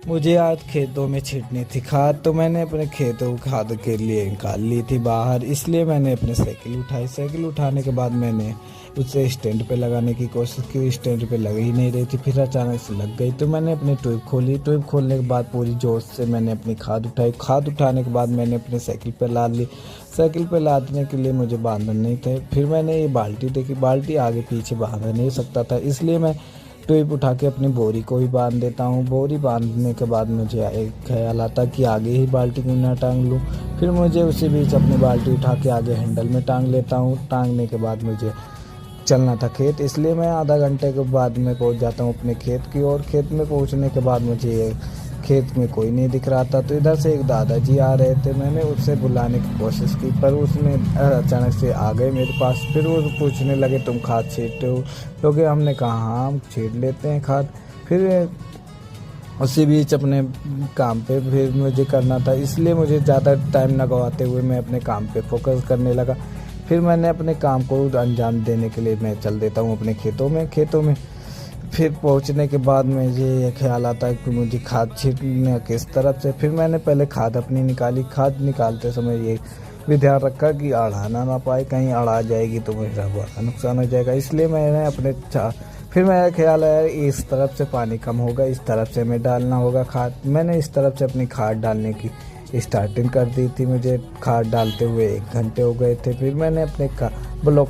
मुझे आज खेतों में छींटनी थी खाद, तो मैंने अपने खेतों को खाद के लिए निकाल ली थी बाहर। इसलिए मैंने अपनी साइकिल उठाई। साइकिल उठाने के बाद मैंने उसे स्टैंड पे लगाने की कोशिश की। स्टैंड पे लग ही नहीं रही थी, फिर अचानक से लग गई। तो मैंने अपनी ट्यूब खोली। ट्यूब खोलने के बाद पूरी जोश से मैंने अपनी खाद उठाई। खाद उठाने के बाद मैंने अपनी साइकिल पर लाद ली। साइकिल पर लादने के लिए मुझे बांधन नहीं थे। फिर मैंने ये बाल्टी देखी। बाल्टी आगे पीछे बांध नहीं सकता था, इसलिए मैं ट्यूब उठा के अपनी बोरी को ही बांध देता हूँ। बोरी बांधने के बाद मुझे एक ख्याल आता कि आगे ही बाल्टी क्यों ना टांग लूँ। फिर मुझे उसी बीच अपनी बाल्टी उठा के आगे हैंडल में टांग लेता हूँ। टांगने के बाद मुझे चलना था खेत, इसलिए मैं आधा घंटे के बाद में पहुँच जाता हूँ अपने खेत की ओर। खेत में पहुँचने के बाद मुझे खेत में कोई नहीं दिख रहा था, तो इधर से एक दादाजी आ रहे थे। मैंने उससे बुलाने की कोशिश की, पर उसने अचानक से आ गए मेरे पास। फिर वो पूछने लगे, तुम खाद छींटते हो लोगे? हमने कहा हाँ, हम छींट लेते हैं खाद। फिर उसी बीच अपने काम पे फिर मुझे करना था, इसलिए मुझे ज़्यादा टाइम न गवाते हुए मैं अपने काम पे फोकस करने लगा। फिर मैंने अपने काम को अंजाम देने के लिए मैं चल देता हूँ अपने खेतों में। फिर पहुंचने के बाद मुझे ये ख्याल आता है कि मुझे खाद छींटना किस तरफ से। फिर मैंने पहले खाद अपनी निकाली। खाद निकालते समय ये भी ध्यान रखा कि अड़ाना ना पाए, कहीं अड़ा जाएगी तो मेरा बड़ा नुकसान हो जाएगा। इसलिए मैंने फिर मेरा ख्याल आया इस तरफ से पानी कम होगा, इस तरफ से हमें डालना होगा खाद। मैंने इस तरफ से अपनी खाद डालने की स्टार्टिंग कर दी थी। मुझे खाद डालते हुए 1 घंटे हो गए थे। फिर मैंने अपने ब्लॉक